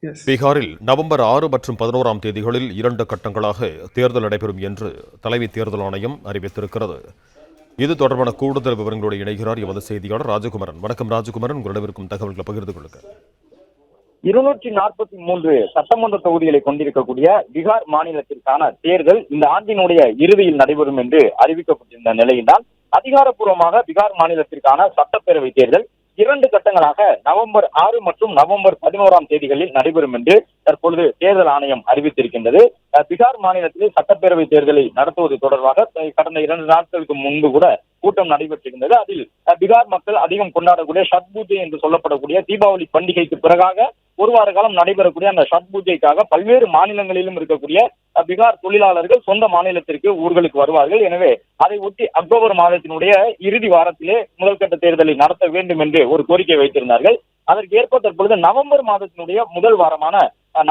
S. பீகாரில் November 6 மற்றும் 11ஆம் தேதிகளில் 2 கட்டங்களாக தேர்தல் நடைபெறும் என்று தலைமை தேர்தல் ஆணையம் அறிவித்திருக்கிறது. இது தொடர்பான கூடுதல் விவரங்களோடு இணைகிறார் எமது செய்தியாளர் ராஜகுமரன். வணக்கம் ராஜகுமரன், உங்களிடம் இருக்கும் தகவல்களை பகிர்ந்து கொள்ளுங்க. 243 சட்டமன்ற தொகுதிகளை கொண்டிருக்கக்கூடிய பீகார் மாநிலத்திற்கான தேர்தல் இந்த ஆண்டினுடைய இறுதியில் நடைபெறும் என்று அறிவிக்கப்பட்டிருந்த நிலையில்தான் அதிகாரப்பூர்வமாக பீகார் மாநிலத்திற்கான சட்டப்பேரவை தேர்தல் 2 கட்டங்களாக நவம்பர் 6 மற்றும் நவம்பர் 11ஆம் தேதிகளில் நடைபெறும் என்று தற்பொழுது தேர்தல் ஆணையம் அறிவித்திருக்கின்றது. பீகார் மாநிலத்திலே சட்டப்பேரவை தேர்தலை நடத்துவது தொடர்பாக கடந்த 2 நாட்களுக்கு முன்பு கூட கூட்டம் நடைபெற்றிருந்தது. அதில் பீகார் மக்கள் அதிகம் கொண்டாடக்கூடிய ஷட் பூஜை என்று சொல்லப்படக்கூடிய தீபாவளி பண்டிகைக்கு பிறகாக ஒரு வார காலம் நடைபெறக்கூடிய அந்த ஷட் பூஜைக்காக பல்வேறு மாநிலங்களிலும் இருக்கக்கூடிய பீகார் தொழிலாளர்கள் சொந்த மாநிலத்திற்கு ஊர்களுக்கு வருவார்கள். எனவே அதை ஒட்டி அக்டோபர் மாதத்தினுடைய இறுதி வாரத்திலே முதல்கட்ட தேர்தலை நடத்த வேண்டும் என்று ஒரு கோரிக்கை வைத்திருந்தார்கள். அதற்கு ஏற்ப தற்பொழுது நவம்பர் மாதத்தினுடைய முதல் வாரமான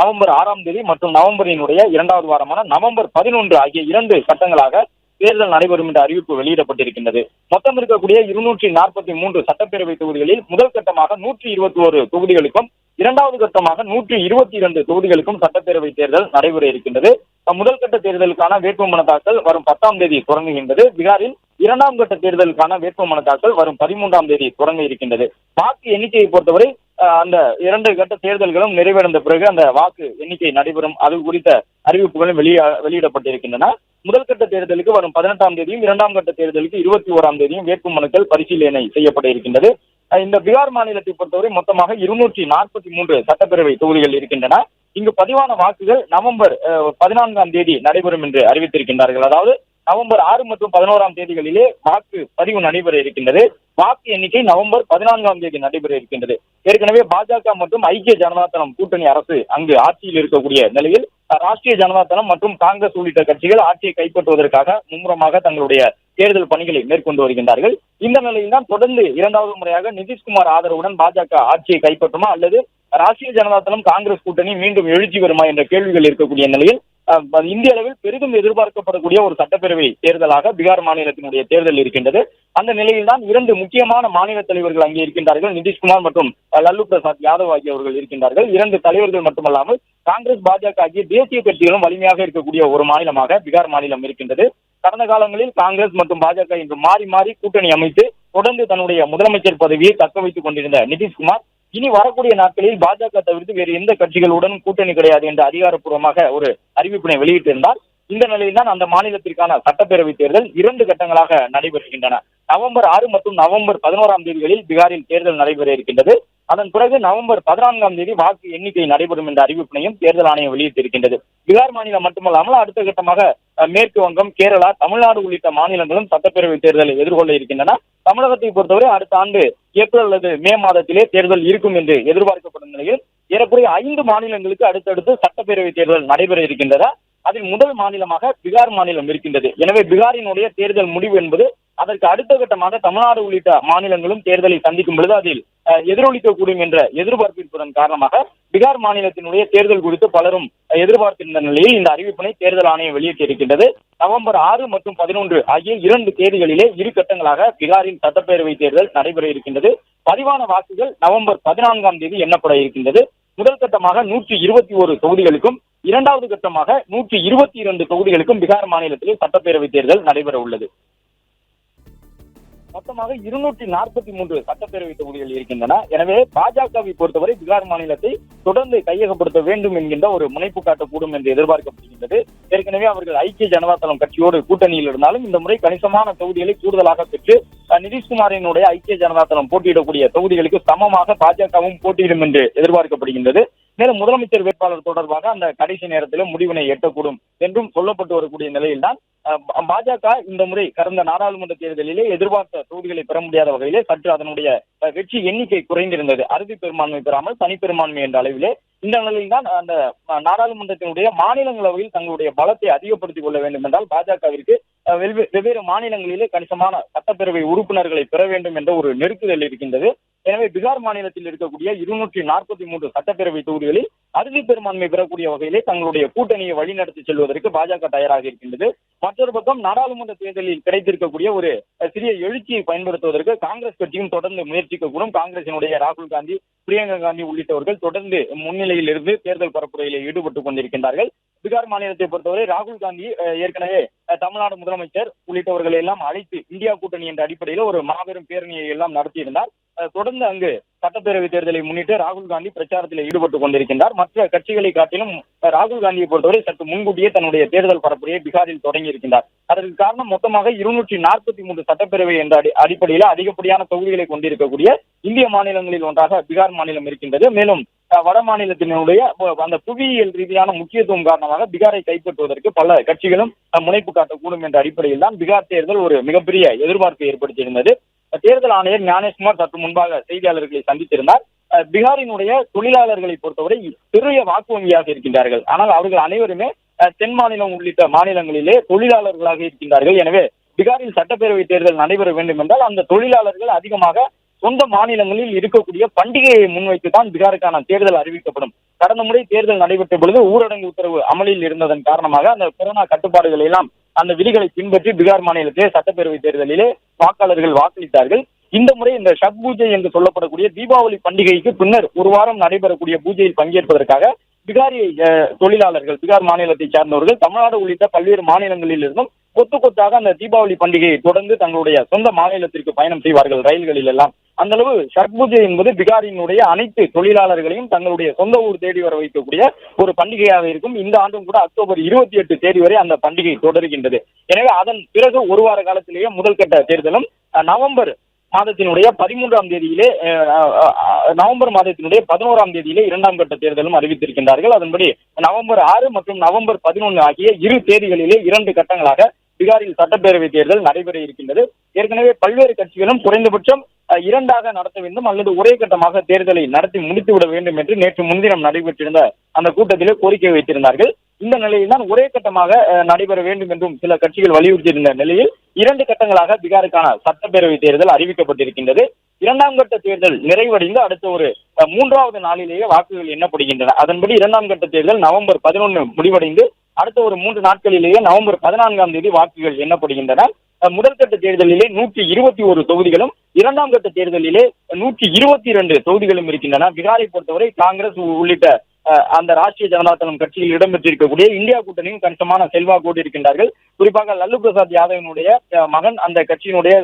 நவம்பர் 6ஆம் தேதி மற்றும் நவம்பரினுடைய 2வது வாரமான நவம்பர் 11 ஆகிய 2 கட்டங்களாக தேர்தல் நடைபெறும் என்ற அறிவிப்பு வெளியிடப்பட்டிருக்கின்றது. மொத்தம் இருக்கக்கூடிய 243 சட்டப்பேரவை தொகுதிகளில் முதல் கட்டமாக 121 தொகுதிகளுக்கும் 2வது கட்டமாக 122 தொகுதிகளுக்கும் சட்டப்பேரவை தேர்தல் நடைபெற இருக்கின்றது. முதல் கட்ட தேர்தலுக்கான வேட்புமனு தாக்கல் வரும் 10ஆம் தேதி தொடங்குகின்றது. பீகாரில் 2ஆம் கட்ட தேர்தலுக்கான வேட்புமனு தாக்கல் வரும் 13ஆம் தேதி தொடங்க இருக்கின்றது. வாக்கு எண்ணிக்கையை பொறுத்தவரை அந்த 2 கட்ட தேர்தல்களும் நிறைவடைந்த பிறகு அந்த வாக்கு எண்ணிக்கை நடைபெறும். அது குறித்த அறிவிப்புகளும் வெளியிடப்பட்டிருக்கின்றன. முதல் கட்ட தேர்தலுக்கு வரும் 18ஆம் தேதியும் 2ஆம் கட்ட தேர்தலுக்கு 21ஆம் தேதியும் வேட்புமனுக்கள் பரிசீலனை செய்யப்பட இருக்கின்றது. இந்த பீகார் மாநிலத்தை பொறுத்தவரை மொத்தமாக 243 சட்டப்பேரவை தொகுதிகள் இருக்கின்றன. இங்கு பதிவான வாக்குகள் நவம்பர் 14ஆம் தேதி நடைபெறும் என்று அறிவித்திருக்கின்றார்கள். அதாவது நவம்பர் 6 மற்றும் 11ஆம் தேதிகளிலே வாக்கு பதிவு நடைபெற இருக்கின்றது. வாக்கு எண்ணிக்கை நவம்பர் 14ஆம் தேதி நடைபெற இருக்கின்றது. ஏற்கனவே பாஜக மற்றும் ஐக்கிய ஜனதா தளம் கூட்டணி அரசு அங்கு ஆட்சியில் இருக்கக்கூடிய நிலையில் ராஷ்டிரிய ஜனதா தளம் மற்றும் காங்கிரஸ் உள்ளிட்ட கட்சிகள் ஆட்சியை கைப்பற்றுவதற்காக மும்முரமாக தங்களுடைய தேர்தல் பணிகளை மேற்கொண்டு வருகின்றார்கள். இந்த நிலையில் தான் தொடர்ந்து 2வது முறையாக நிதிஷ்குமார் ஆதரவுடன் பாஜக ஆட்சியை கைப்பற்றுமா அல்லது ராஷ்டிரிய ஜனதா தளம் காங்கிரஸ் கூட்டணி மீண்டும் எழுச்சி வருமா என்ற கேள்விகள் இருக்கக்கூடிய நிலையில் இந்திய அளவில் பெரிதும் எதிர்பார்க்கப்படக்கூடிய ஒரு சட்டப்பேரவை தேர்தலாக பீகார் மாநிலத்தினுடைய தேர்தல் இருக்கின்றது. அந்த நிலையில் தான் 2 முக்கியமான மாநில தலைவர்கள் அங்கே இருக்கின்றார்கள். நிதிஷ்குமார் மற்றும் லல்லு பிரசாத் யாதவ் ஆகியவர்கள் இருக்கின்றார்கள். 2 தலைவர்கள் மட்டுமல்லாமல் காங்கிரஸ் பாஜக ஆகிய தேசிய கட்சிகளும் வலிமையாக இருக்கக்கூடிய ஒரு மாநிலமாக பீகார் மாநிலம் இருக்கின்றது. கடந்த காலங்களில் காங்கிரஸ் மற்றும் பாஜக இன்று மாறி மாறி கூட்டணி அமைத்து தொடர்ந்து தன்னுடைய முதலமைச்சர் பதவியை தக்க வைத்துக் கொண்டிருந்த நிதிஷ்குமார் இனி வரக்கூடிய நாட்களில் பாஜக தவிர்த்து வேறு எந்த கட்சிகளுடன் கூட்டணி கிடையாது என்று அதிகாரப்பூர்வமாக ஒரு அறிவிப்பினை வெளியிட்டிருந்தார். இந்த நிலையில் தான் அந்த மாநிலத்திற்கான சட்டப்பேரவை தேர்தல் 2 கட்டங்களாக நடைபெறுகின்றன. நவம்பர் 6 மற்றும் நவம்பர் 11ஆம் தேதிகளில் பீகாரில் தேர்தல் நடைபெற இருக்கின்றது. அதன் பிறகு நவம்பர் 14ஆம் தேதி வாக்கு எண்ணிக்கை நடைபெறும் என்ற அறிவிப்பினையும் தேர்தல் ஆணையம் வெளியிட்டிருக்கின்றது. பீகார் மாநிலம் மட்டுமல்லாமல் அடுத்த கட்டமாக மேற்கு வங்கம், கேரளா, தமிழ்நாடு உள்ளிட்ட மாநிலங்களும் சட்டப்பேரவை தேர்தலை எதிர்கொள்ள இருக்கின்றன. தமிழகத்தை பொறுத்தவரை அடுத்த ஆண்டு ஏப்ரல் அல்லது மே மாதத்திலே தேர்தல் இருக்கும் என்று எதிர்பார்க்கப்படும் நிலையில் ஏறக்குறைய 5 மாநிலங்களுக்கு அடுத்தடுத்து சட்டப்பேரவை தேர்தல் நடைபெற இருக்கின்றன. அதில் முதல் மாநிலமாக பீகார் மாநிலம் இருக்கின்றது. எனவே பீகாரினுடைய தேர்தல் முடிவு என்பது அதற்கு அடுத்த கட்டமாக தமிழ்நாடு உள்ளிட்ட மாநிலங்களும் தேர்தலை சந்திக்கும் பொழுது அதில் எதிரொலிக்கக்கூடும் என்ற எதிர்பார்ப்பின் காரணமாக பீகார் மாநிலத்தினுடைய தேர்தல் குறித்து பலரும் எதிர்பார்த்திருந்த நிலையில் இந்த அறிவிப்பினை தேர்தல் ஆணையம் வெளியிட்டிருக்கின்றது. நவம்பர் 6 மற்றும் 11 ஆகிய 2 தேதிகளிலே 2 கட்டங்களாக பீகாரின் சட்டப்பேரவை தேர்தல் நடைபெற இருக்கின்றது. பதிவான வாக்குகள் நவம்பர் 14ஆம் தேதி எண்ணப்பட இருக்கின்றது. முதல் கட்டமாக 121 தொகுதிகளுக்கும் 2வது கட்டமாக 122 தொகுதிகளுக்கும் பீகார் மாநிலத்திலே சட்டப்பேரவை தேர்தல் நடைபெற உள்ளது. மொத்தமாக 243 சட்டப்பேரவை தொகுதிகள் இருக்கின்றன. எனவே பாஜகவை பொறுத்தவரை பீகார் மாநிலத்தை தொடர்ந்து கையகப்படுத்த வேண்டும் என்கின்ற ஒரு முனைப்பு காட்டக்கூடும் என்று எதிர்பார்க்கப்படுகின்றது. ஏற்கனவே அவர்கள் ஐக்கிய ஜனதா தளம் கட்சியோடு கூட்டணியில் இருந்தாலும் இந்த முறை கணிசமான தொகுதிகளை கூடுதலாக பெற்று நிதிஷ்குமாரினுடைய ஐக்கிய ஜனதா தளம் போட்டியிடக்கூடிய தொகுதிகளுக்கு சமமாக பாஜகவும் போட்டியிடும் என்று எதிர்பார்க்கப்படுகின்றது. மேலும் முதலமைச்சர் வேட்பாளர் தொடர்பாக அந்த கடைசி நேரத்திலும் முடிவினை எட்டக்கூடும் என்றும் சொல்லப்பட்டு வரக்கூடிய நிலையில்தான் பாஜக இந்த முறை கடந்த நாடாளுமன்ற தேர்தலிலே எதிர்பார்த்த தொகுதிகளை பெற முடியாத வகையிலே சற்று அதனுடைய வெற்றி எண்ணிக்கை குறைந்திருந்தது. அறுதி பெரும்பான்மை பெறாமல் தனிப்பெரும்பான்மை என்ற அளவிலே இந்த நிலையில் தான் அந்த நாடாளுமன்றத்தினுடைய மாநிலங்களவையில் தங்களுடைய பலத்தை அதிகப்படுத்திக் கொள்ள வேண்டும் என்றால் பாஜகவிற்கு வெவ்வேறு மாநிலங்களிலே கணிசமான சட்டப்பேரவை உறுப்பினர்களை பெற வேண்டும் என்ற ஒரு நெருக்குதல் இருக்கின்றது. எனவே பீகார் மாநிலத்தில் இருக்கக்கூடிய 243 சட்டப்பேரவை தொகுதிகளில் அறுதி பெரும்பான்மை பெறக்கூடிய வகையிலே தங்களுடைய கூட்டணியை வழிநடத்தி செல்வதற்கு பாஜக தயாராக இருக்கின்றது. மற்றொரு பக்கம் நாடாளுமன்ற தேர்தலில் கிடைத்திருக்கக்கூடிய ஒரு சிறிய எழுச்சியை பயன்படுத்துவதற்கு காங்கிரஸ் கட்சியும் தொடர்ந்து முயற்சிக்கக்கூடும். காங்கிரசினுடைய ராகுல் காந்தி, பிரியங்கா காந்தி உள்ளிட்டவர்கள் தொடர்ந்து முன்னிலையில் இருந்து தேர்தல் பரப்புரையில் ஈடுபட்டுக் கொண்டிருக்கின்றார்கள். பீகார் மாநிலத்தை பொறுத்தவரை ராகுல் காந்தி ஏற்கனவே தமிழ்நாடு முதலமைச்சர் உள்ளிட்டவர்களை எல்லாம் அழைத்து இந்தியா கூட்டணி என்ற அடிப்படையில் ஒரு மாபெரும் பேரணியை எல்லாம் நடத்தியிருந்தார். தொடர்ந்து அங்கு சட்டப்பேரவை தேர்தலை முன்னிட்டு ராகுல் காந்தி பிரச்சாரத்தில் ஈடுபட்டுக் கொண்டிருக்கின்றார். மற்ற கட்சிகளை காட்டிலும் ராகுல் காந்தியை பொறுத்தவரை சற்று முன்கூட்டியே தன்னுடைய தேர்தல் பரப்புரையை பீகாரில் தொடங்கி இருக்கின்றார். அதற்கு காரணம் மொத்தமாக 243 சட்டப்பேரவை என்ற அடிப்படையில் அதிகப்படியான தொகுதிகளை கொண்டிருக்கக்கூடிய இந்திய மாநிலங்களில் ஒன்றாக பீகார் மாநிலம் இருக்கின்றது. மேலும் வட மாநிலத்தினுடைய அந்த புவியியல் ரீதியான முக்கியத்துவம் காரணமாக பீகாரை கைப்பற்றுவதற்கு பல கட்சிகளும் முனைப்பு காட்டக்கூடும் என்ற அடிப்படையில் தான் பீகார் தேர்தல் ஒரு மிகப்பெரிய எதிர்பார்ப்பை ஏற்படுத்தியிருந்தது. தேர்தல் ஆணையர் ஞானேஷ்குமார் சற்று முன்பாக செய்தியாளர்களை சந்தித்திருந்தார். பீகாரினுடைய தொழிலாளர்களை பொறுத்தவரை பெரிய வாக்கு வங்கியாக இருக்கின்றார்கள். ஆனால் அவர்கள் அனைவருமே தென் மாநிலம் உள்ளிட்ட மாநிலங்களிலே தொழிலாளர்களாக இருக்கின்றார்கள். எனவே பீகாரில் சட்டப்பேரவை தேர்தல் நடைபெற வேண்டும் என்றால் அந்த தொழிலாளர்கள் அதிகமாக சொந்த மாநிலங்களில் இருக்கக்கூடிய பண்டிகையை முன்வைத்துதான் பீகாருக்கான தேர்தல் அறிவிக்கப்படும். கடந்த முறை தேர்தல் நடைபெற்ற பொழுது ஊரடங்கு உத்தரவு அமலில் இருந்ததன் காரணமாக அந்த கொரோனா கட்டுப்பாடுகளை எல்லாம் அந்த விதிகளை பின்பற்றி பீகார் மாநிலத்திலே சட்டப்பேரவை தேர்தலிலே வாக்காளர்கள் வாக்களித்தார்கள். இந்த முறை இந்த ஷட் பூஜை என்று சொல்லப்படக்கூடிய தீபாவளி பண்டிகைக்கு பின்னர் ஒரு வாரம் நடைபெறக்கூடிய பூஜையில் பங்கேற்பதற்காக பீகாரி தொழிலாளர்கள், பீகார் மாநிலத்தை சார்ந்தவர்கள் தமிழ்நாடு உள்ளிட்ட பல்வேறு மாநிலங்களில் இருந்தும் கொத்து கொத்தாக அந்த தீபாவளி பண்டிகையை தொடர்ந்து தங்களுடைய சொந்த மாநிலத்திற்கு பயணம் செய்வார்கள் ரயில்களில் எல்லாம். அந்த அளவு ஷட் பூஜை என்பது பீகாரினுடைய அனைத்து தொழிலாளர்களையும் தங்களுடைய சொந்த ஊர் தேடி வர வைக்கக்கூடிய ஒரு பண்டிகையாக இருக்கும். இந்த ஆண்டும் கூட அக்டோபர் 28 தேதி வரை அந்த பண்டிகை தொடர்கின்றது. எனவே அதன் பிறகு ஒரு வார காலத்திலேயே முதல் கட்ட தேர்தலும் நவம்பர் மாதத்தினுடைய 13ஆம் தேதியிலே நவம்பர் மாதத்தினுடைய 11ஆம் தேதியிலே இரண்டாம் கட்ட தேர்தலும் அறிவித்திருக்கின்றார்கள். அதன்படி நவம்பர் 6 மற்றும் நவம்பர் 11 ஆகிய இரு தேதிகளிலே 2 கட்டங்களாக பீகாரில் சட்டப்பேரவை தேர்தல் நடைபெற இருக்கின்றது. ஏற்கனவே பல்வேறு கட்சிகளும் குறைந்தபட்சம் 2ஆக நடத்த வேண்டும் அல்லது ஒரே கட்டமாக தேர்தலை நடத்தி முடித்துவிட வேண்டும் என்று நேற்று முன்தினம் நடைபெற்றிருந்த அந்த கூட்டத்திலே கோரிக்கை வைத்திருந்தார்கள். இந்த நிலையில் தான் ஒரே கட்டமாக நடைபெற வேண்டும் என்றும் சில கட்சிகள் வலியுறுத்தியிருந்த நிலையில் 2 கட்டங்களாக பீகாருக்கான சட்டப்பேரவை தேர்தல் அறிவிக்கப்பட்டிருக்கின்றது. இரண்டாம் கட்ட தேர்தல் நிறைவடைந்து அடுத்த ஒரு 3வது நாளிலேயே வாக்குகள் எண்ணப்படுகின்றன. அதன்படி இரண்டாம் கட்ட தேர்தல் நவம்பர் 11 முடிவடைந்து அடுத்த ஒரு 3 நாட்களிலேயே நவம்பர் 14ஆம் தேதி வாக்குகள் எண்ணப்படுகின்றன. முதல் கட்ட தேர்தலிலே 121 தொகுதிகளும், இரண்டாம் கட்ட தேர்தலிலே 122 தொகுதிகளும் இருக்கின்றன. பீகாரை பொறுத்தவரை காங்கிரஸ் உள்ளிட்ட அந்த ராஷ்டிரிய ஜனதா தளம் கட்சியில் இடம்பெற்றிருக்கக்கூடிய இந்தியா கூட்டணியும் கணிசமான செல்வாக்கோடு இருக்கின்றார்கள். குறிப்பாக லல்லு பிரசாத் யாதவனுடைய மகன் அந்த கட்சியினுடைய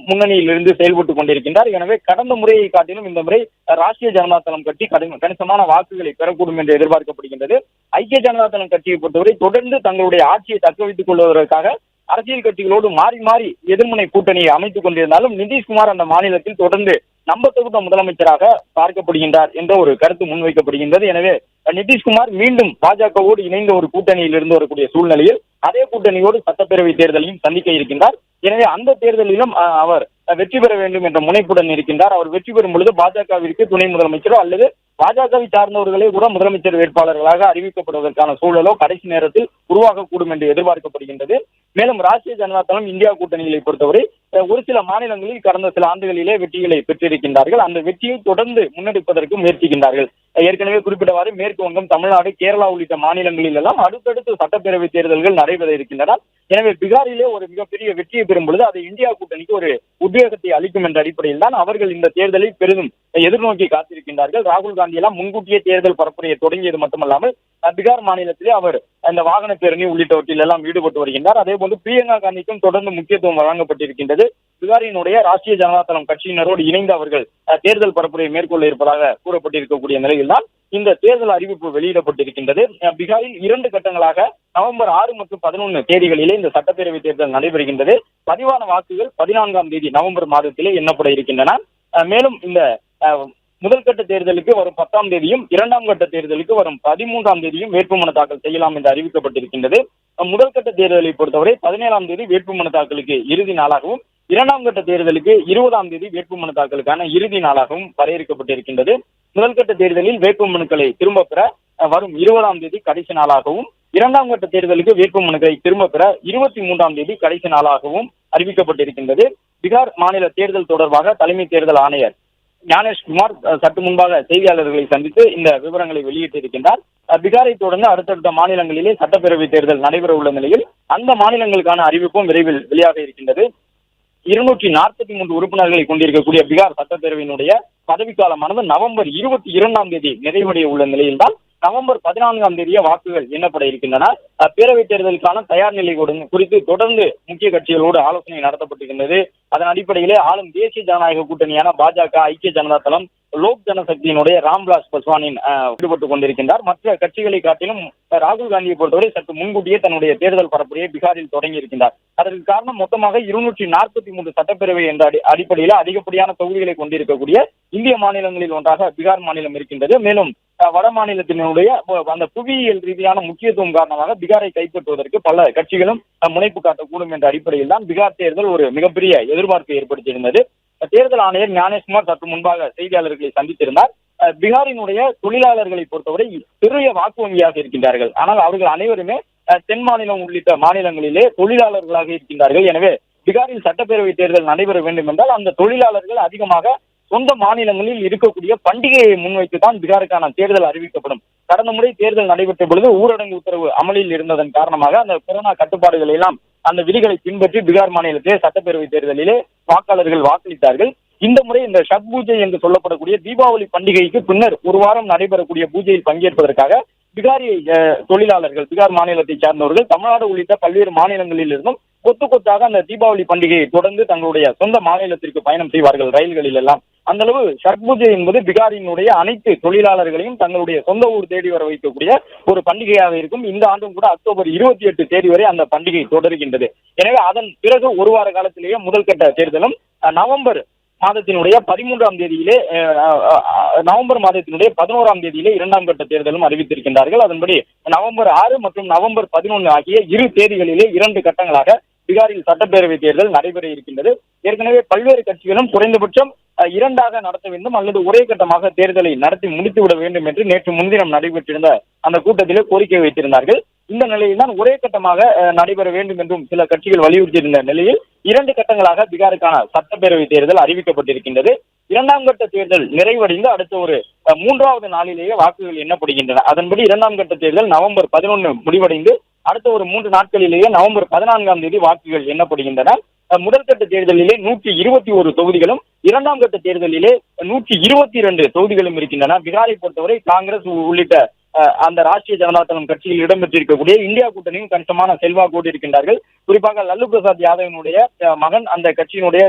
முன்னணியில் இருந்து செயல்பட்டுக் கொண்டிருக்கின்றார். எனவே கடந்த முறையை காட்டிலும் இந்த முறை ராஷ்டிரிய ஜனதா தளம் கட்சி கணிசமான வாக்குகளை பெறக்கூடும் என்று எதிர்பார்க்கப்படுகின்றது. ஐக்கிய ஜனதா தளம் கட்சியை பொறுத்தவரை தொடர்ந்து தங்களுடைய ஆட்சியை தக்க வைத்துக் கொள்வதற்காக அரசியல் கட்சிகளோடு மாறி மாறி எதிர்முனை கூட்டணியை அமைத்துக் கொண்டிருந்தாலும் நிதிஷ்குமார் அந்த மாநிலத்தில் தொடர்ந்து நம்பத்தகுந்த முதலமைச்சராக பார்க்கப்படுகின்றார் என்ற ஒரு கருத்து முன்வைக்கப்படுகின்றது. எனவே நிதிஷ்குமார் மீண்டும் பாஜகவோடு இணைந்த ஒரு கூட்டணியில் இருந்து வரக்கூடிய சூழ்நிலையில் அதே கூட்டணியோடு சட்டப்பேரவை தேர்தலையும் சந்திக்க இருக்கின்றார். எனவே அந்த தேர்தலிலும் அவர் வெற்றி பெற வேண்டும் என்ற முனைப்புடன் இருக்கின்றார். அவர் வெற்றி பெறும் பொழுது பாஜகவிற்கு துணை முதலமைச்சரோ அல்லது பாஜகவை சார்ந்தவர்களே கூட முதலமைச்சர் வேட்பாளர்களாக அறிவிக்கப்படுவதற்கான சூழலோ கடைசி நேரத்தில் உருவாகக்கூடும் என்று எதிர்பார்க்கப்படுகின்றது. மேலும் ராஷ்டிரிய ஜனதா தளம் இந்தியா கூட்டணிகளை பொறுத்தவரை ஒரு சில மாநிலங்களில் கடந்த சில ஆண்டுகளிலே வெற்றிகளை பெற்றிருக்கின்றார்கள். அந்த வெற்றியை தொடர்ந்து முன்னெடுப்பதற்கு முயற்சிக்கின்றார்கள். ஏற்கனவே குறிப்பிட்டவாறு மேற்கு வங்கம், தமிழ்நாடு, கேரளா உள்ளிட்ட மாநிலங்களில் எல்லாம் அடுத்தடுத்து சட்டப்பேரவை தேர்தல்கள் நடைபெற இருக்கின்றன. எனவே பீகாரிலே ஒரு மிகப்பெரிய வெற்றியை பெறும் பொழுது அதை இந்தியா கூட்டணிக்கு ஒரு உத்வேகத்தை அளிக்கும் என்ற அடிப்படையில் தான் அவர்கள் இந்த தேர்தலை பெரிதும் எதிர்நோக்கி காத்திருக்கின்றார்கள். ராகுல் காந்தி எல்லாம் முன்கூட்டியே தேர்தல் பரப்புரையை தொடங்கியது மட்டுமல்லாமல் பீகார் மாநிலத்திலே அவர் அந்த வாகன பேரணி உள்ளிட்டவற்றில் எல்லாம் ஈடுபட்டு வருகின்றார். அதே போன்று பிரியங்கா காந்திக்கும் தொடர்ந்து முக்கியத்துவம் வழங்கப்பட்டிருக்கின்றது. பீகாரினுடைய ராஷ்டிரிய ஜனதா தளம் கட்சியினரோடு இணைந்து அவர்கள் தேர்தல் பரப்புரையை மேற்கொள்ள இருப்பதாக கூறப்பட்டிருக்கக்கூடிய நிலையில் தான் இந்த தேர்தல் அறிவிப்பு வெளியிடப்பட்டிருக்கின்றது. பீகாரில் 2 கட்டங்களாக நவம்பர் 6 மற்றும் 11 தேதிகளிலே இந்த சட்டப்பேரவை தேர்தல் நடைபெறுகின்றது. பதிவான வாக்குகள் 14ஆம் தேதி நவம்பர் மாதத்திலே எண்ணப்பட இருக்கின்றன. மேலும் இந்த முதல் கட்ட தேர்தலுக்கு வரும் 10ஆம் தேதியும், இரண்டாம் கட்ட தேர்தலுக்கு வரும் 13ஆம் தேதியும் வேட்புமனு தாக்கல் செய்யலாம் என்று அறிவிக்கப்பட்டிருக்கின்றது. முதல் கட்ட தேர்தலை பொறுத்தவரை 17ஆம் தேதி வேட்புமனு தாக்கலுக்கு இறுதி நாளாகவும், இரண்டாம் கட்ட தேர்தலுக்கு 20ஆம் தேதி வேட்புமனு தாக்கலுக்கான இறுதி நாளாகவும் வரையறுக்கப்பட்டிருக்கின்றது. முதல் கட்ட தேர்தலில் வேட்புமனுக்களை திரும்ப பெற வரும் 20ஆம் தேதி கடைசி நாளாகவும், இரண்டாம் கட்ட தேர்தலுக்கு வேட்புமனுக்களை திரும்ப பெற 23ஆம் தேதி கடைசி நாளாகவும் அறிவிக்கப்பட்டிருக்கின்றது. பீகார் மாநில தேர்தல் தொடர்பாக தலைமை தேர்தல் ஆணையர் ஞானேஷ்குமார் சற்று முன்பாக செய்தியாளர்களை சந்தித்து இந்த விவரங்களை வெளியிட்டிருக்கின்றார். பீகாரை தொடர்ந்து அடுத்தடுத்த மாநிலங்களிலே சட்டப்பேரவை தேர்தல் நடைபெற உள்ள நிலையில் அந்த மாநிலங்களுக்கான அறிவிப்பும் விரைவில் வெளியாக இருக்கின்றது. 243 உறுப்பினர்களை கொண்டிருக்கக்கூடிய பீகார் சட்டப்பேரவையினுடைய பதவிக்காலமானது நவம்பர் 22 நிறைவடைய உள்ள நிலையில்தான் நவம்பர் 14 வாக்குகள் எண்ணப்பட இருக்கின்றன. பேரவைத் தேர்தலுக்கான தயார் நிலை குறித்து தொடர்ந்து முக்கிய கட்சிகளோடு ஆலோசனை நடத்தப்பட்டிருந்தது. அதன் அடிப்படையிலே ஆளும் தேசிய ஜனநாயக கூட்டணியான பாஜக, ஐக்கிய ஜனதா தளம், லோக் ஜனசக்தியினுடைய ராம்விலாஸ் பாஸ்வானின் ஈடுபட்டுக் கொண்டிருக்கின்றார். மற்ற கட்சிகளை காட்டிலும் ராகுல் காந்தியை பொறுத்தவரை சற்று முன்கூட்டியே தன்னுடைய தேர்தல் பரப்புரையை பீகாரில் தொடங்கி இருக்கின்றார். அதற்கு காரணம் மொத்தமாக 243 சட்டப்பேரவை என்ற அடிப்படையில் அதிகப்படியான தொகுதிகளை கொண்டிருக்கக்கூடிய இந்திய மாநிலங்களில் ஒன்றாக பீகார் மாநிலம் இருக்கின்றது. மேலும் வட மாநிலத்தினுடைய அந்த புவியியல் ரீதியான முக்கியத்துவம் காரணமாக பீகாரை கைப்பற்றுவதற்கு பல கட்சிகளும் முனைப்பு காட்டக்கூடும் என்ற அடிப்படையில் தான் பீகார் தேர்தல் ஒரு மிகப்பெரிய எதிர்பார்ப்பை ஏற்படுத்தியிருந்தது. தேர்தல் ஆணையர் ஞானேஷ்குமார் சற்று முன்பாக செய்தியாளர்களை சந்தித்திருந்தார். பீகாரினுடைய தொழிலாளர்களை பொறுத்தவரை பெரிய வாக்கு வங்கியாக இருக்கின்றார்கள். ஆனால் அவர்கள் அனைவருமே தென் மாநிலம் உள்ளிட்ட மாநிலங்களிலே தொழிலாளர்களாக இருக்கின்றார்கள். எனவே பீகாரில் சட்டப்பேரவை தேர்தல் நடைபெற வேண்டும் என்றால் அந்த தொழிலாளர்கள் அதிகமாக சொந்த மாநிலங்களில் இருக்கக்கூடிய பண்டிகையை முன்வைத்து தான் பீகாருக்கான தேர்தல் அறிவிக்கப்படும். கடந்த முறை தேர்தல் நடைபெற்ற பொழுது ஊரடங்கு உத்தரவு அமலில் இருந்ததன் காரணமாக அந்த கொரோனா கட்டுப்பாடுகள் எல்லாம் அந்த விதிகளை பின்பற்றி பீகார் மாநிலத்திலே சட்டப்பேரவை தேர்தலிலே வாக்காளர்கள் வாக்களித்தார்கள். இந்த முறை இந்த ஷட் பூஜை என்று சொல்லப்படக்கூடிய தீபாவளி பண்டிகைக்கு பின்னர் ஒரு வாரம் நடைபெறக்கூடிய பூஜையில் பங்கேற்பதற்காக பீகாரி தொழிலாளர்கள், பீகார் மாநிலத்தை சார்ந்தவர்கள் தமிழ்நாடு உள்ளிட்ட பல்வேறு மாநிலங்களில் இருந்தும் கொத்து கொத்தாக அந்த தீபாவளி பண்டிகையை தொடர்ந்து தங்களுடைய சொந்த மாநிலத்திற்கு பயணம் செய்வார்கள் ரயில்களில் எல்லாம். அந்த அளவு ஷட் பூஜை என்பது பீகாரினுடைய அனைத்து தொழிலாளர்களையும் தங்களுடைய சொந்த ஊர் தேடி வர வைக்கக்கூடிய ஒரு பண்டிகையாக இருக்கும். இந்த ஆண்டும் கூட அக்டோபர் 28 தேதி வரை அந்த பண்டிகை தொடர்கின்றது. எனவே அதன் பிறகு ஒரு வார காலத்திலேயே முதல் கட்ட தேர்தலும் நவம்பர் மாதத்தினுடைய 13ஆம் தேதியிலே நவம்பர் மாதத்தினுடைய 11ஆம் தேதியிலே 2ஆம் கட்ட தேர்தலும் அறிவித்திருக்கின்றார்கள். அதன்படி நவம்பர் 6 மற்றும் நவம்பர் 11 ஆகிய இரு தேதிகளிலே 2 கட்டங்களாக பீகாரில் சட்டப்பேரவை தேர்தல் நடைபெற இருக்கின்றது. ஏற்கனவே பல்வேறு கட்சிகளும் குறைந்தபட்சம் 2ஆக நடத்த வேண்டும் அல்லது ஒரே கட்டமாக தேர்தலை நடத்தி முடித்துவிட வேண்டும் என்று நேற்று முன்தினம் நடைபெற்றிருந்த அந்த கூட்டத்திலே கோரிக்கை வைத்திருந்தார்கள். இந்த நிலையில் தான் ஒரே கட்டமாக நடைபெற வேண்டும் என்றும் சில கட்சிகள் வலியுறுத்தியிருந்த நிலையில் 2 கட்டங்களாக பீகாருக்கான சட்டப்பேரவை தேர்தல் அறிவிக்கப்பட்டிருக்கின்றது. 2ஆம் கட்ட தேர்தல் நிறைவடைந்து அடுத்த ஒரு 3வது நாளிலேயே வாக்குகள் எண்ணப்படுகின்றன. அதன்படி 2ஆம் கட்ட தேர்தல் நவம்பர் 11 முடிவடைந்து அடுத்த ஒரு 3 நாட்களிலேயே நவம்பர் 14ஆம் தேதி வாக்குகள் எண்ணப்படுகின்றன. முதல் கட்ட தேர்தலிலே 121 தொகுதிகளும் 2ஆம் கட்ட தேர்தலிலே 122 தொகுதிகளும் இருக்கின்றன. பீகாரை பொறுத்தவரை காங்கிரஸ் உள்ளிட்ட அந்த ராஷ்டிரிய ஜனதா தளம் கட்சியில் இடம்பெற்றிருக்கக்கூடிய இந்தியா கூட்டணியும் கணிசமான செல்வாக்கோடு இருக்கின்றார்கள். குறிப்பாக லல்லு பிரசாத் யாதவனுடைய மகன் அந்த கட்சியினுடைய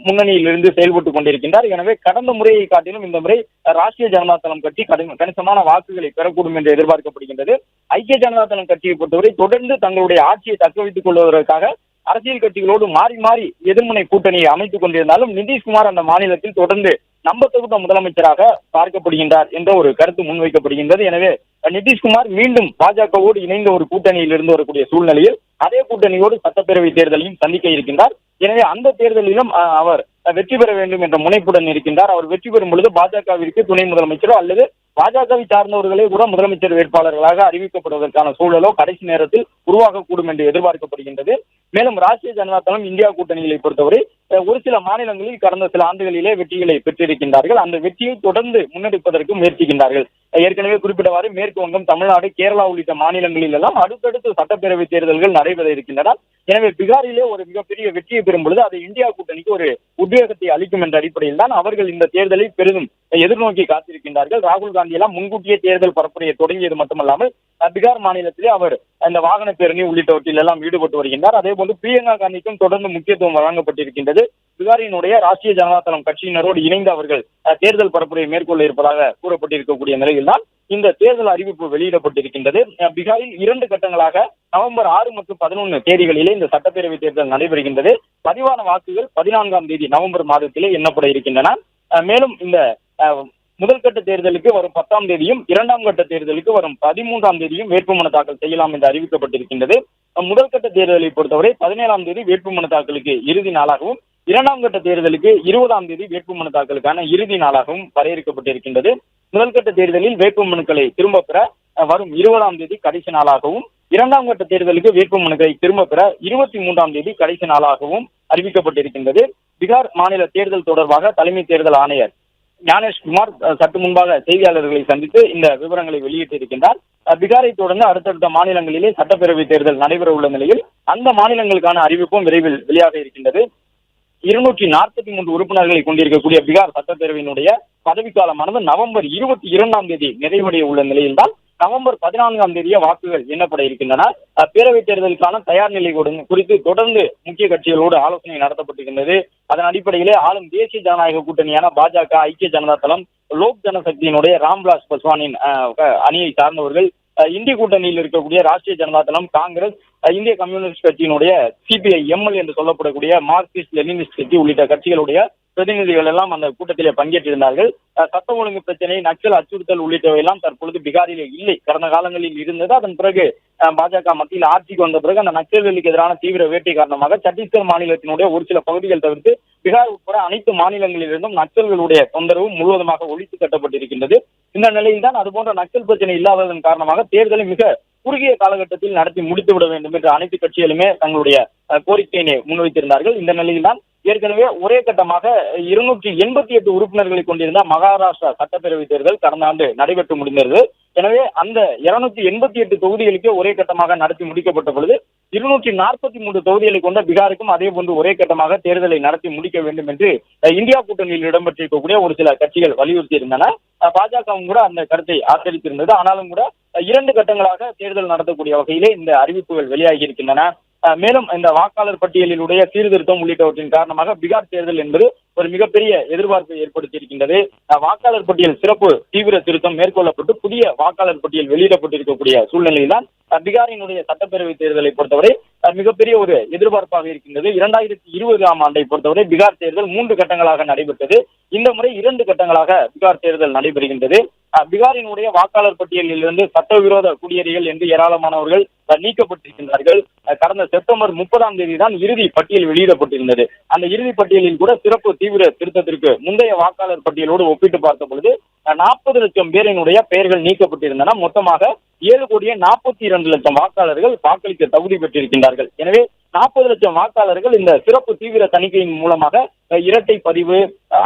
முன்னணியில் இருந்து செயல்பட்டுக் கொண்டிருக்கின்றார். எனவே கடந்த முறையை காட்டிலும் இந்த முறை ராஷ்டிரிய ஜனதா தளம் கட்சி கணிசமான வாக்குகளை பெறக்கூடும் என்று எதிர்பார்க்கப்படுகின்றது. ஐக்கிய ஜனதா தளம் கட்சியை பொறுத்தவரை தொடர்ந்து தங்களுடைய ஆட்சியை தக்க வைத்துக் கொள்வதற்காக அரசியல் கட்சிகளோடு மாறி மாறி எதிர்முனை கூட்டணியை அமைத்துக் கொண்டிருந்தாலும் நிதிஷ்குமார் அந்த மாநிலத்தில் தொடர்ந்து நம்பத்தகுந்த முதலமைச்சராக பார்க்கப்படுகின்றார் என்ற ஒரு கருத்து முன்வைக்கப்படுகின்றது. எனவே நிதிஷ்குமார் மீண்டும் பாஜகவோடு இணைந்த ஒரு கூட்டணியில் இருந்து வரக்கூடிய சூழ்நிலையில் அதே கூட்டணியோடு சட்டப்பேரவை தேர்தலையும் சந்திக்க இருக்கின்றார். எனவே அந்த தேர்தலிலும் அவர் வெற்றி பெற வேண்டும் என்ற முனைப்புடன் இருக்கின்றார். அவர் வெற்றி பெறும் பொழுது பாஜகவிற்கு துணை முதலமைச்சரோ அல்லது பாஜகவை சார்ந்தவர்களே கூட முதலமைச்சர் வேட்பாளர்களாக அறிவிக்கப்படுவதற்கான சூழலோ கடைசி நேரத்தில் உருவாகக்கூடும் என்று எதிர்பார்க்கப்படுகின்றது. மேலும் ராஷ்டிரிய ஜனதா தளம் இந்தியா கூட்டணிகளை பொறுத்தவரை ஒரு சில மாநிலங்களில் கடந்த சில ஆண்டுகளிலே வெற்றிகளை பெற்றிருக்கின்றார்கள். அந்த வெற்றியை தொடர்ந்து முன்னெடுப்பதற்கு முயற்சிக்கின்றார்கள். ஏற்கனவே குறிப்பிட்டவாறு மேற்கு வங்கம், தமிழ்நாடு, கேரளா உள்ளிட்ட மாநிலங்களில் எல்லாம் அடுத்தடுத்து சட்டப்பேரவை தேர்தல்கள் நடைபெற இருக்கின்றன. எனவே பீகாரிலே ஒரு மிகப்பெரிய வெற்றியை பெறும் பொழுது அது இந்தியா கூட்டணிக்கு ஒரு உத்வேகத்தை அளிக்கும் என்ற அடிப்படையில் தான் அவர்கள் இந்த தேர்தலை பெரிதும் எதிர்நோக்கி காத்திருக்கின்றார்கள். ராகுல் காந்தி எல்லாம் முன்கூட்டியே தேர்தல் பரப்புரையை தொடங்கியது மட்டுமல்லாமல் பீகார் மாநிலத்திலே அவர் அந்த வாகன பேரணி உள்ளிட்டவற்றில் எல்லாம் ஈடுபட்டு வருகின்றார். அதே போன்று பிரியங்கா காந்திக்கும் தொடர்ந்து முக்கியத்துவம் வழங்கப்பட்டிருக்கின்றது. பீகாரினுடைய ராஷ்டிரிய ஜனதா தளம் கட்சியினரோடு இணைந்து அவர்கள் தேர்தல் பரப்புரையை மேற்கொள்ள இருப்பதாக கூறப்பட்டிருக்கக்கூடிய நிலையில் தான் இந்த தேர்தல் அறிவிப்பு வெளியிடப்பட்டிருக்கின்றது. பீகாரில் 2 கட்டங்களாக நவம்பர் 6 மற்றும் 11 தேதிகளிலே இந்த சட்டப்பேரவை தேர்தல் நடைபெறுகின்றது. பதிவான வாக்குகள் 14ஆம் தேதி நவம்பர் மாதத்திலே எண்ணப்பட இருக்கின்றன. மேலும் இந்த முதல் கட்ட தேர்தலுக்கு வரும் 10ஆம் தேதியும் 2ஆம் கட்ட தேர்தலுக்கு வரும் 13ஆம் தேதியும் வேட்புமனு தாக்கல் செய்யலாம் என்று அறிவிக்கப்பட்டிருக்கின்றது. முதல் கட்ட தேர்தலை பொறுத்தவரை 17ஆம் தேதி வேட்புமனு தாக்கலுக்கு இறுதி நாளாகவும் 2ஆம் கட்ட தேர்தலுக்கு 20ஆம் தேதி வேட்புமனு தாக்கலுக்கான இறுதி நாளாகவும் வரையறுக்கப்பட்டிருக்கின்றது. முதல் கட்ட தேர்தலில் வேட்புமனுக்களை திரும்ப பெற வரும் 20ஆம் தேதி கடைசி நாளாகவும் 2ஆம் கட்ட தேர்தலுக்கு வேட்புமனுக்களை திரும்ப பெற 23ஆம் தேதி கடைசி நாளாகவும் அறிவிக்கப்பட்டிருக்கின்றது. பீகார் மாநில தேர்தல் தொடர்பாக தலைமை தேர்தல் ஆணையர் ஞானேஷ்குமார் சற்று முன்பாக செய்தியாளர்களை சந்தித்து இந்த விவரங்களை வெளியிட்டிருக்கின்றார். பீகாரை தொடர்ந்து அடுத்தடுத்த மாநிலங்களிலே சட்டப்பேரவை தேர்தல் நடைபெற உள்ள நிலையில் அந்த மாநிலங்களுக்கான அறிவிப்பும் விரைவில் வெளியாக இருக்கின்றது. 243 உறுப்பினர்களை கொண்டிருக்கக்கூடிய பீகார் சட்டப்பேரவையினுடைய பதவிக்காலமானது நவம்பர் 22ஆம் தேதி நிறைவடைய உள்ள நிலையில்தான் நவம்பர் 14ஆம் தேதிய வாக்குகள் எண்ணப்பட இருக்கின்றன. பேரவைத் தேர்தலுக்கான தயார் நிலை குறித்து தொடர்ந்து முக்கிய கட்சிகளோடு ஆலோசனை நடத்தப்பட்டிருந்தது. அதன் அடிப்படையிலே ஆளும் தேசிய ஜனநாயக கூட்டணியான பாஜக, ஐக்கிய ஜனதா தளம், லோக் ஜனசக்தியினுடைய ராம்விலாஸ் பாஸ்வானின் அணியை சார்ந்தவர்கள், இந்திய கூட்டணியில் இருக்கக்கூடிய ராஷ்டிரிய ஜனதா தளம், காங்கிரஸ், இந்திய கம்யூனிஸ்ட் கட்சியினுடைய சிபிஐ எம்எல் என்று சொல்லப்படக்கூடிய மார்க்சிஸ்ட் லெனினிஸ்ட் கட்சி உள்ளிட்ட கட்சிகளுடைய பிரதிநிதிகள் எல்லாம் அந்த கூட்டத்திலே பங்கேற்றிருந்தார்கள். சட்டம் ஒழுங்கு பிரச்சனை, நக்சல் அச்சுறுத்தல் உள்ளிட்டவை எல்லாம் தற்பொழுது பீகாரிலே இல்லை. கடந்த காலங்களில் இருந்தது. அதன் பிறகு பாஜக மத்தியில் ஆட்சிக்கு வந்த பிறகு அந்த நக்சல்களுக்கு எதிரான தீவிர வேட்டை காரணமாக சத்தீஸ்கர் மாநிலத்தினுடைய ஒரு சில பகுதிகள் தவிர்த்து பீகார் உட்பட அனைத்து மாநிலங்களிலிருந்தும் நக்சல்களுடைய தொந்தரவு முழுவதுமாக ஒழித்து கட்டப்பட்டிருக்கின்றது. இந்த நிலையில் தான் அதுபோன்ற நக்சல் பிரச்சனை இல்லாததன் காரணமாக தேர்தலை மிக குறுகிய காலகட்டத்தில் நடத்தி முடித்துவிட வேண்டும் என்று அனைத்து கட்சிகளுமே தங்களுடைய கோரிக்கையினை முன்வைத்திருந்தார்கள். இந்த நிலையில் தான் ஏற்கனவே ஒரே கட்டமாக 288 உறுப்பினர்களை கொண்டிருந்த மகாராஷ்டிரா சட்டப்பேரவை தேர்தல் கடந்த ஆண்டு நடைபெற்று முடிந்தது. எனவே அந்த 288 தொகுதிகளுக்கு ஒரே கட்டமாக நடத்தி முடிக்கப்பட்ட பொழுது 243 தொகுதிகளை கொண்ட பீகாருக்கும் அதே போன்று ஒரே கட்டமாக தேர்தலை நடத்தி முடிக்க வேண்டும் என்று இந்தியா கூட்டணியில் இடம்பெற்றிருக்கக்கூடிய ஒரு சில கட்சிகள் வலியுறுத்தி இருந்தன. பாஜகவும் கூட அந்த கருத்தை ஆதரித்திருந்தது. ஆனாலும் கூட 2 கட்டங்களாக தேர்தல் நடத்தக்கூடிய வகையிலே இந்த அறிவிப்புகள் வெளியாகி இருக்கின்றன. மேலும் இந்த வாக்காளர் பட்டியலினுடைய சீர்திருத்தம் உள்ளிட்டவற்றின் காரணமாக பீகார் தேர்தல் என்பது ஒரு மிகப்பெரிய எதிர்பார்ப்பை ஏற்படுத்தி இருக்கின்றது. வாக்காளர் பட்டியல் சிறப்பு தீவிர திருத்தம் மேற்கொள்ளப்பட்டு புதிய வாக்காளர் பட்டியல் வெளியிடப்பட்டிருக்கக்கூடிய சூழ்நிலையில் தான் பீகாரினுடைய சட்டப்பேரவை தேர்தலை பொறுத்தவரை மிகப்பெரிய ஒரு எதிர்பார்ப்பாக இருக்கின்றது. 2020ஆம் ஆண்டை பொறுத்தவரை பீகார் தேர்தல் 3 கட்டங்களாக நடைபெற்றது. இந்த முறை 2 கட்டங்களாக பீகார் தேர்தல் நடைபெறுகின்றது. பீகாரினுடைய வாக்காளர் பட்டியலில் இருந்து சட்டவிரோத குடியேறிகள் என்று ஏராளமானவர்கள் நீக்கப்பட்டிருக்கின்றார்கள். கடந்த செப்டம்பர் 30ஆம் தேதி தான் இறுதி பட்டியல் வெளியிடப்பட்டிருந்தது. அந்த இறுதி பட்டியலில் கூட சிறப்பு தீவிர திருத்தத்திற்கு முந்தைய வாக்காளர் பட்டியலோடு ஒப்பிட்டு பார்த்த பொழுது 40 லட்சம் பேரினுடைய பெயர்கள் நீக்கப்பட்டிருந்தன. மொத்தமாக 7,42,00,000 வாக்காளர்கள் வாக்களிக்க தகுதி பெற்றிருக்கின்றார்கள். எனவே 40 லட்சம் வாக்காளர்கள் இந்த சிறப்பு தீவிர தணிக்கையின் மூலமாக இரட்டை பதிவு,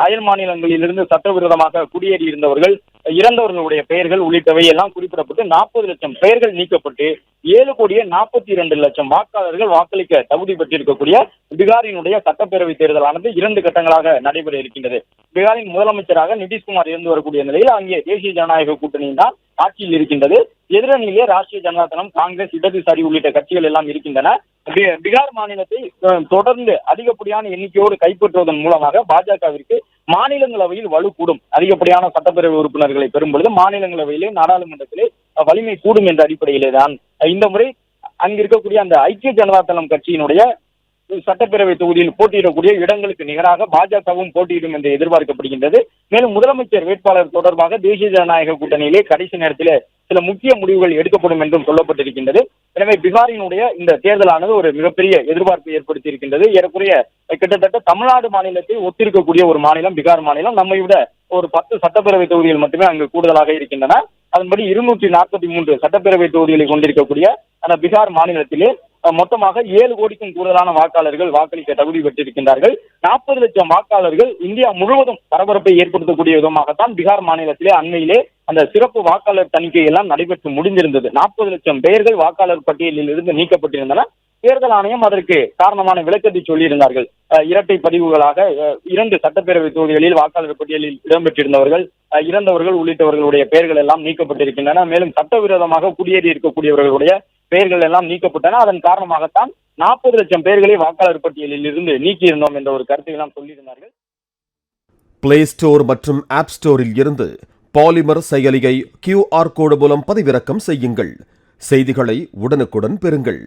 அயல் மாநிலங்களிலிருந்து சட்டவிரோதமாக குடியேறி இருந்தவர்கள், இறந்தவர்களுடைய பெயர்கள் உள்ளிட்டவை எல்லாம் குறிப்பிடப்பட்டு 40 லட்சம் பெயர்கள் நீக்கப்பட்டு 7,42,00,000 வாக்காளர்கள் வாக்களிக்க தகுதி பெற்றிருக்கக்கூடிய பீகாரினுடைய சட்டப்பேரவை தேர்தலானது 2 கட்டங்களாக நடைபெற இருக்கின்றது. பீகாரின் முதலமைச்சராக நிதிஷ்குமார் இருந்து வரக்கூடிய நிலையில் அங்கே தேசிய ஜனநாயக கூட்டணியின் தான் ஆட்சியில் இருக்கின்றது. எதிரணியிலே ராஷ்டிரிய ஜனதா தளம், காங்கிரஸ், இடதுசாரி உள்ளிட்ட கட்சிகள் எல்லாம் இருக்கின்றன. பீகார் மாநிலத்தை தொடர்ந்து அதிகப்படியான எண்ணிக்கையோடு கைப்பற்றுவதன் மூலமாக பாஜகவிற்கு மாநிலங்களவையில் வலு கூடும். அதிகப்படியான சட்டப்பேரவை உறுப்பினர்களை பெறும் பொழுது மாநிலங்களவையிலே, நாடாளுமன்றத்திலே வலிமை கூடும் என்ற அடிப்படையிலே தான் இந்த முறை அங்கு இருக்கக்கூடிய அந்த ஐக்கிய ஜனதா தளம் கட்சியினுடைய சட்டப்பேரவை தொகுதியில் போட்டியிடக்கூடிய இடங்களுக்கு நிகராக பாஜகவும் போட்டியிடும் என்று எதிர்பார்க்கப்படுகின்றது. மேலும் முதலமைச்சர் வேட்பாளர் தொடர்பாக தேசிய ஜனநாயக கூட்டணியிலே கடைசி நேரத்தில் சில முக்கிய முடிவுகள் எடுக்கப்படும் என்றும் சொல்லப்பட்டிருக்கின்றது. எனவே பீகாரினுடைய இந்த தேர்தலானது ஒரு மிகப்பெரிய எதிர்பார்ப்பை ஏற்படுத்தி இருக்கின்றது. ஏறக்குறைய கிட்டத்தட்ட தமிழ்நாடு மாநிலத்தை ஒத்திருக்கக்கூடிய ஒரு மாநிலம் பீகார் மாநிலம். நம்மை விட ஒரு 10 சட்டப்பேரவை தொகுதிகள் மட்டுமே அங்கு கூடுதலாக இருக்கின்றன. அதன்படி 243 சட்டப்பேரவை தொகுதிகளை கொண்டிருக்கக்கூடிய அந்த பீகார் மாநிலத்திலே மொத்தமாக 7 கோடிக்கும் கூடுதலான வாக்காளர்கள் வாக்களிக்க தகுதி பெற்றிருக்கின்றார்கள். 40 லட்சம் வாக்காளர்கள் இந்தியா முழுவதும் பரபரப்பை ஏற்படுத்தக்கூடிய விதமாகத்தான் பீகார் மாநிலத்திலே அண்மையிலே அந்த சிறப்பு வாக்காளர் தணிக்கை எல்லாம் நடைபெற்று முடிந்திருந்தது. 40 லட்சம் பெயர்கள் வாக்காளர் பட்டியலில் இருந்து நீக்கப்பட்டிருந்தன. தேர்தல் ஆணையம் அதற்கு காரணமான விளக்கத்தை சொல்லியிருந்தார்கள். இரட்டை பதிவுகளாக 2 சட்டப்பேரவை தொகுதிகளில் வாக்காளர் பட்டியலில் இடம்பெற்றிருந்தவர்கள், இறந்தவர்கள் உள்ளிட்டவர்களுடைய பெயர்கள் எல்லாம் நீக்கப்பட்டிருக்கின்றன. மேலும் சட்டவிரோதமாக குடியேறி இருக்கக்கூடியவர்களுடைய பெயர்கள் எல்லாம் நீக்கப்பட்டன. அதன் காரணமாகத்தான் 40 லட்சம் பெயர்களை வாக்காளர் பட்டியலில் இருந்து நீக்கியிருந்தோம் என்ற ஒரு கருத்தை எல்லாம் சொல்லியிருந்தார்கள். பிளே ஸ்டோர் மற்றும் ஆப் ஸ்டோரில் இருந்து பாலிமர் செயலியை QR கோடு மூலம் பதிவிறக்கம் செய்யுங்கள். செய்திகளை உடனுக்குடன் பெறுங்கள்.